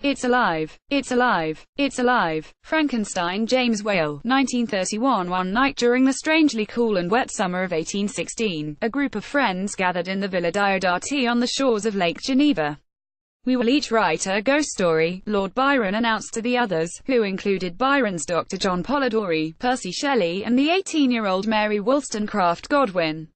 It's alive! It's alive! It's alive! Frankenstein. James Whale, 1931. One night during the strangely cool and wet summer of 1816, a group of friends gathered in the Villa Diodati on the shores of Lake Geneva. "We will each write a ghost story," Lord Byron announced to the others, who included Byron's Dr. John Polidori, Percy Shelley, and the 18-year-old Mary Wollstonecraft Godwin.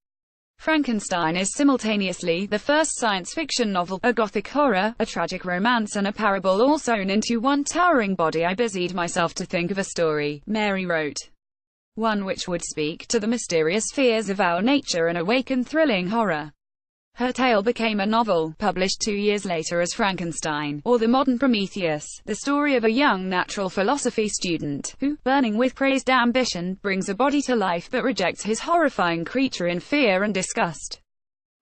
Frankenstein is simultaneously the first science fiction novel, a gothic horror, a tragic romance and a parable all sewn into one towering body. "I busied myself to think of a story," Mary wrote. "One which would speak to the mysterious fears of our nature and awaken thrilling horror." Her tale became a novel, published 2 years later as Frankenstein, or the Modern Prometheus, the story of a young natural philosophy student, who, burning with crazed ambition, brings a body to life but rejects his horrifying creature in fear and disgust.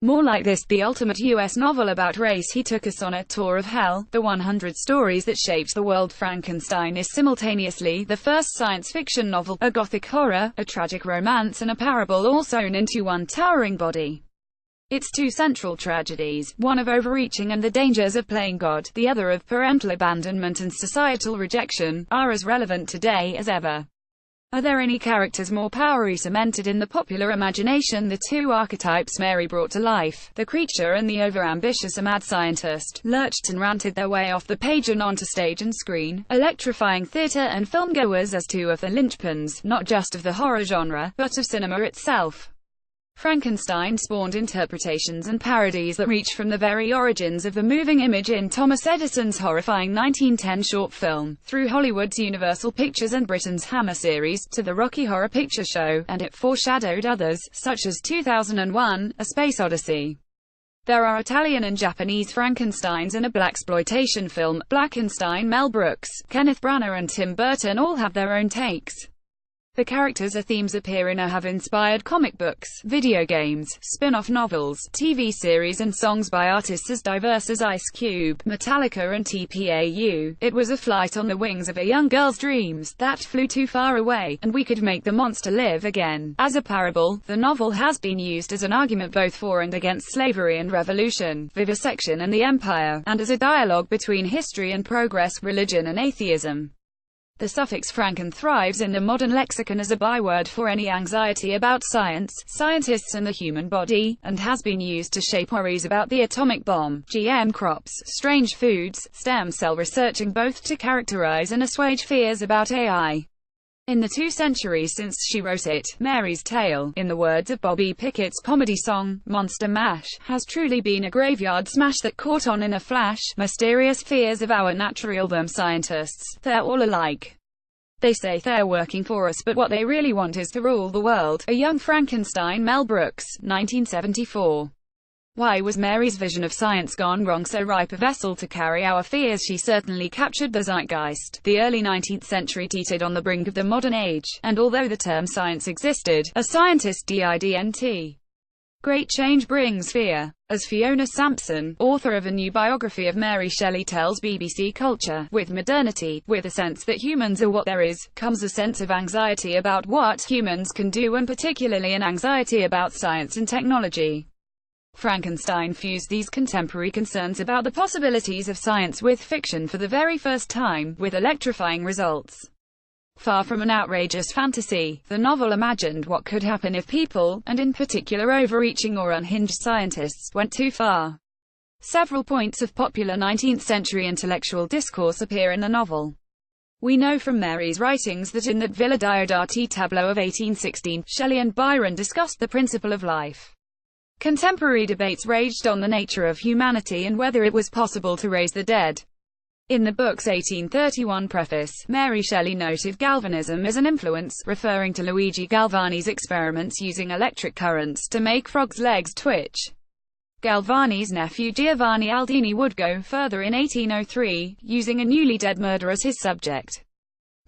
More like this, the ultimate U.S. novel about race. He took us on a tour of hell, the 100 stories that shaped the world. Frankenstein is simultaneously the first science fiction novel, a gothic horror, a tragic romance and a parable all sewn into one towering body. Its two central tragedies, one of overreaching and the dangers of playing God, the other of parental abandonment and societal rejection, are as relevant today as ever. Are there any characters more powerfully cemented in the popular imagination? The two archetypes Mary brought to life, the creature and the overambitious mad scientist, lurched and ranted their way off the page and onto stage and screen, electrifying theatre and filmgoers as two of the linchpins, not just of the horror genre, but of cinema itself. Frankenstein spawned interpretations and parodies that reach from the very origins of the moving image in Thomas Edison's horrifying 1910 short film, through Hollywood's Universal Pictures and Britain's Hammer series, to the Rocky Horror Picture Show, and it foreshadowed others, such as 2001, A Space Odyssey. There are Italian and Japanese Frankensteins and a blaxploitation film, Blackenstein. Mel Brooks, Kenneth Branagh and Tim Burton all have their own takes. The characters or themes appear in or have inspired comic books, video games, spin-off novels, TV series and songs by artists as diverse as Ice Cube, Metallica and TPAU. It was a flight on the wings of a young girl's dreams that flew too far away, and we could make the monster live again. As a parable, the novel has been used as an argument both for and against slavery and revolution, vivisection and the empire, and as a dialogue between history and progress, religion and atheism. The suffix Franken thrives in the modern lexicon as a byword for any anxiety about science, scientists and the human body, and has been used to shape worries about the atomic bomb, GM crops, strange foods, stem cell research, and both to characterize and assuage fears about AI. In the 2 centuries since she wrote it, Mary's tale, in the words of Bobby Pickett's comedy song, Monster Mash, has truly been a graveyard smash that caught on in a flash. Mysterious fears of our natural them scientists, they're all alike. They say they're working for us, but what they really want is to rule the world. A Young Frankenstein. Mel Brooks, 1974. Why was Mary's vision of science gone wrong? So ripe a vessel to carry our fears, she certainly captured the zeitgeist. The early 19th century teetered on the brink of the modern age, and although the term science existed, a scientist didn't. Great change brings fear. As Fiona Sampson, author of a new biography of Mary Shelley, tells BBC Culture, with modernity, with a sense that humans are what there is, comes a sense of anxiety about what humans can do, and particularly an anxiety about science and technology. Frankenstein fused these contemporary concerns about the possibilities of science with fiction for the very first time, with electrifying results. Far from an outrageous fantasy, the novel imagined what could happen if people, and in particular overreaching or unhinged scientists, went too far. Several points of popular 19th century intellectual discourse appear in the novel. We know from Mary's writings that in that Villa Diodati tableau of 1816, Shelley and Byron discussed the principle of life. Contemporary debates raged on the nature of humanity and whether it was possible to raise the dead. In the book's 1831 preface, Mary Shelley noted galvanism as an influence, referring to Luigi Galvani's experiments using electric currents to make frogs' legs twitch. Galvani's nephew Giovanni Aldini would go further in 1803, using a newly dead murder as his subject.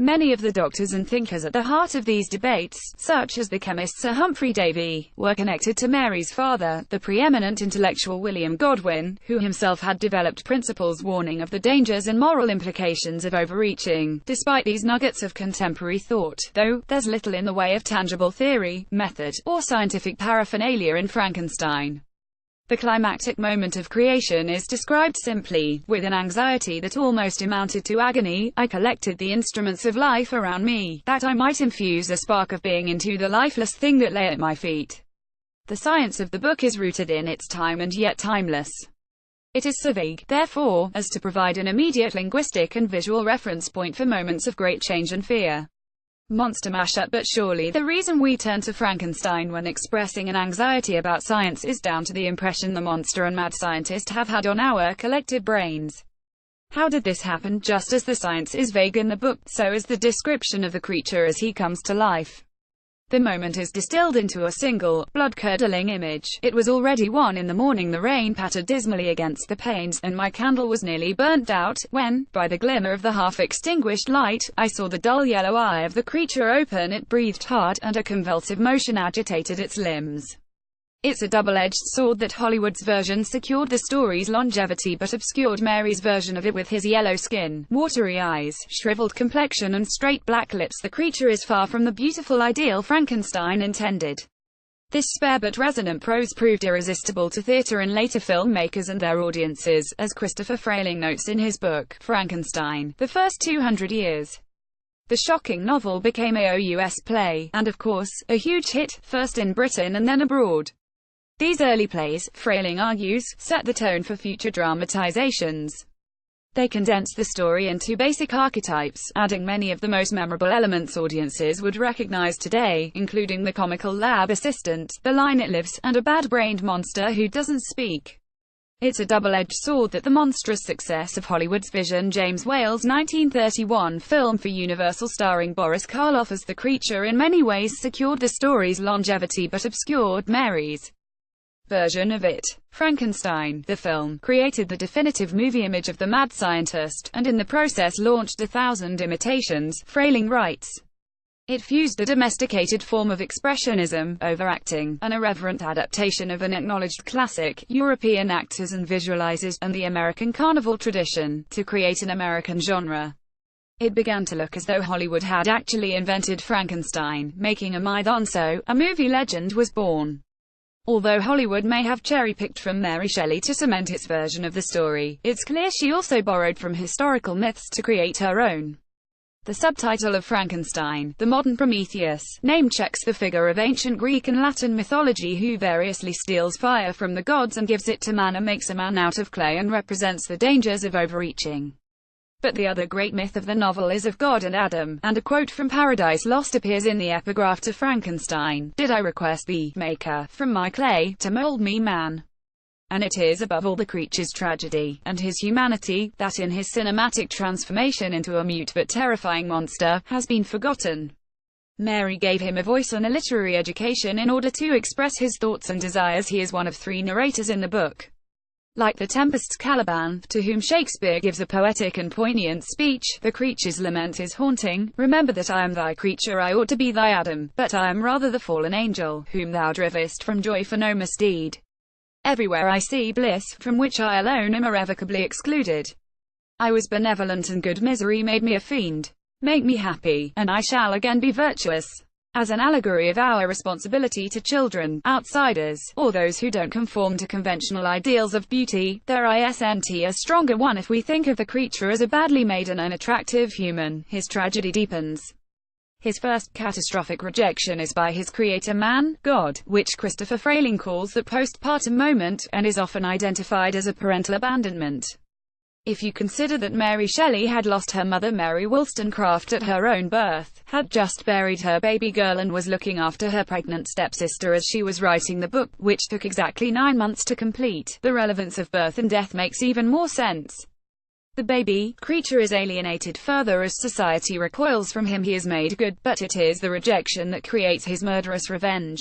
Many of the doctors and thinkers at the heart of these debates, such as the chemist Sir Humphrey Davy, were connected to Mary's father, the preeminent intellectual William Godwin, who himself had developed principles warning of the dangers and moral implications of overreaching. Despite these nuggets of contemporary thought, though, there's little in the way of tangible theory, method, or scientific paraphernalia in Frankenstein. The climactic moment of creation is described simply, with an anxiety that almost amounted to agony. I collected the instruments of life around me, that I might infuse a spark of being into the lifeless thing that lay at my feet. The science of the book is rooted in its time and yet timeless. It is so vague, therefore, as to provide an immediate linguistic and visual reference point for moments of great change and fear. Monster mashup. But surely the reason we turn to Frankenstein when expressing an anxiety about science is down to the impression the monster and mad scientist have had on our collective brains. How did this happen? Just as the science is vague in the book, so is the description of the creature as he comes to life. The moment is distilled into a single, blood-curdling image. It was already 1 in the morning, the rain pattered dismally against the panes, and my candle was nearly burnt out, when, by the glimmer of the half-extinguished light, I saw the dull yellow eye of the creature open. It breathed hard, and a convulsive motion agitated its limbs. It's a double-edged sword that Hollywood's version secured the story's longevity but obscured Mary's version of it with his yellow skin, watery eyes, shriveled complexion and straight black lips. The creature is far from the beautiful ideal Frankenstein intended. This spare but resonant prose proved irresistible to theater and later filmmakers and their audiences, as Christopher Frayling notes in his book, Frankenstein, The First 200 Years. The shocking novel became a US play, and of course, a huge hit, first in Britain and then abroad. These early plays, Frayling argues, set the tone for future dramatizations. They condensed the story into basic archetypes, adding many of the most memorable elements audiences would recognize today, including the comical lab assistant, the line "it lives," and a bad-brained monster who doesn't speak. It's a double-edged sword that the monstrous success of Hollywood's Vision, James Whale's 1931 film for Universal starring Boris Karloff as the creature, in many ways secured the story's longevity but obscured Mary's version of it. Frankenstein, the film, created the definitive movie image of the mad scientist, and in the process launched 1,000 imitations, Frayling writes. It fused a domesticated form of expressionism, overacting, an irreverent adaptation of an acknowledged classic, European actors and visualizers, and the American carnival tradition, to create an American genre. It began to look as though Hollywood had actually invented Frankenstein, making a myth, and so, a movie legend was born. Although Hollywood may have cherry-picked from Mary Shelley to cement its version of the story, it's clear she also borrowed from historical myths to create her own. The subtitle of Frankenstein, the modern Prometheus, name-checks the figure of ancient Greek and Latin mythology who variously steals fire from the gods and gives it to man, and makes a man out of clay, and represents the dangers of overreaching. But the other great myth of the novel is of God and Adam, and a quote from Paradise Lost appears in the epigraph to Frankenstein: "Did I request thee, Maker, from my clay, to mold me man?" And it is above all the creature's tragedy, and his humanity, that in his cinematic transformation into a mute but terrifying monster, has been forgotten. Mary gave him a voice and a literary education in order to express his thoughts and desires. He is one of 3 narrators in the book. Like the Tempest's Caliban, to whom Shakespeare gives a poetic and poignant speech, the creature's lament is haunting. "Remember that I am thy creature, I ought to be thy Adam, but I am rather the fallen angel, whom thou drivest from joy for no misdeed. Everywhere I see bliss, from which I alone am irrevocably excluded. I was benevolent and good, misery made me a fiend. Make me happy, and I shall again be virtuous." As an allegory of our responsibility to children, outsiders, or those who don't conform to conventional ideals of beauty, there isn't a stronger one. If we think of the creature as a badly made and unattractive human, his tragedy deepens. His first catastrophic rejection is by his creator man, God, which Christopher Frayling calls the postpartum moment, and is often identified as a parental abandonment. If you consider that Mary Shelley had lost her mother Mary Wollstonecraft at her own birth, had just buried her baby girl, and was looking after her pregnant stepsister as she was writing the book, which took exactly 9 months to complete, the relevance of birth and death makes even more sense. The baby creature is alienated further as society recoils from him. He is made good, but it is the rejection that creates his murderous revenge.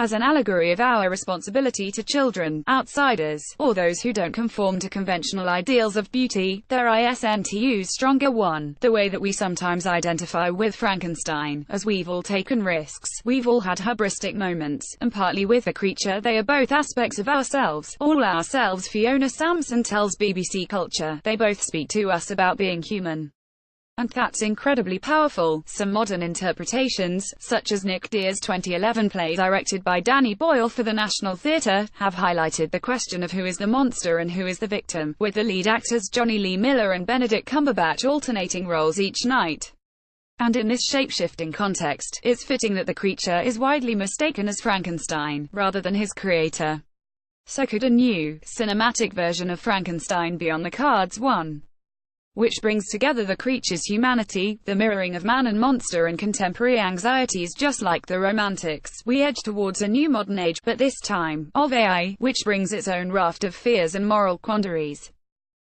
As an allegory of our responsibility to children, outsiders, or those who don't conform to conventional ideals of beauty, there isn't a stronger one. The way that we sometimes identify with Frankenstein, as we've all taken risks, we've all had hubristic moments, and partly with the creature they are both aspects of ourselves, all ourselves. Fiona Sampson tells BBC Culture, they both speak to us about being human. And that's incredibly powerful. Some modern interpretations, such as Nick Dear's 2011 play directed by Danny Boyle for the National Theatre, have highlighted the question of who is the monster and who is the victim, with the lead actors Johnny Lee Miller and Benedict Cumberbatch alternating roles each night. And in this shape-shifting context, it's fitting that the creature is widely mistaken as Frankenstein, rather than his creator. So could a new, cinematic version of Frankenstein be on the cards? One which brings together the creature's humanity, the mirroring of man and monster, and contemporary anxieties. Just like the Romantics, we edge towards a new modern age, but this time, of AI, which brings its own raft of fears and moral quandaries.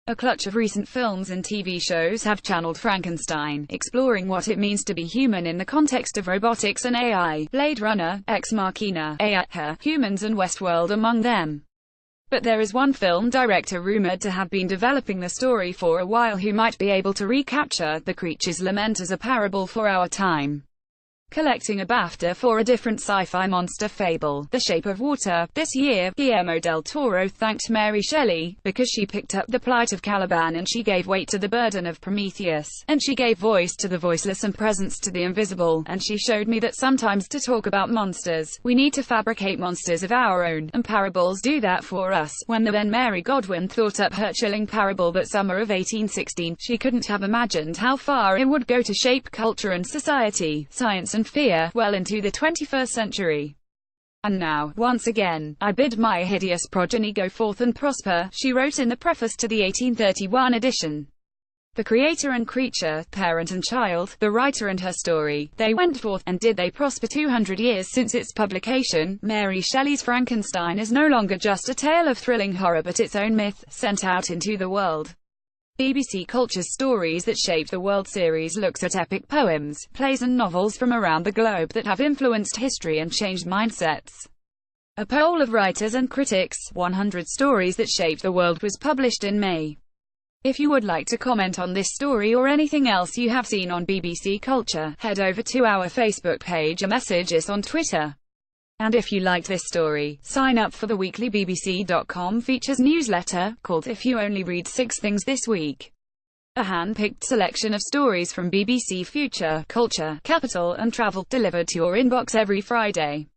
A clutch of recent films and TV shows have channeled Frankenstein, exploring what it means to be human in the context of robotics and AI. Blade Runner, Ex Machina, AI, Humans and Westworld among them. But there is one film director rumored to have been developing the story for a while who might be able to recapture the creature's lament as a parable for our time. Collecting a BAFTA for a different sci-fi monster fable, The Shape of Water, this year, Guillermo del Toro thanked Mary Shelley, because she picked up the plight of Caliban and she gave weight to the burden of Prometheus, and she gave voice to the voiceless and presence to the invisible, and she showed me that sometimes to talk about monsters, we need to fabricate monsters of our own, and parables do that for us. When the then Mary Godwin thought up her chilling parable that summer of 1816, she couldn't have imagined how far it would go to shape culture and society, science and fear, well into the 21st century. And now, once again, I bid my hideous progeny go forth and prosper, she wrote in the preface to the 1831 edition. The creator and creature, parent and child, the writer and her story, they went forth, and did they prosper? 200 years since its publication, Mary Shelley's Frankenstein is no longer just a tale of thrilling horror but its own myth, sent out into the world. BBC Culture's Stories That Shaped the World series looks at epic poems, plays and novels from around the globe that have influenced history and changed mindsets. A poll of writers and critics, 100 Stories That Shaped the World, was published in May. If you would like to comment on this story or anything else you have seen on BBC Culture, head over to our Facebook page or message us on Twitter. And if you liked this story, sign up for the weekly BBC.com features newsletter, called If You Only Read 6 Things This Week. A hand-picked selection of stories from BBC Future, Culture, Capital and Travel, delivered to your inbox every Friday.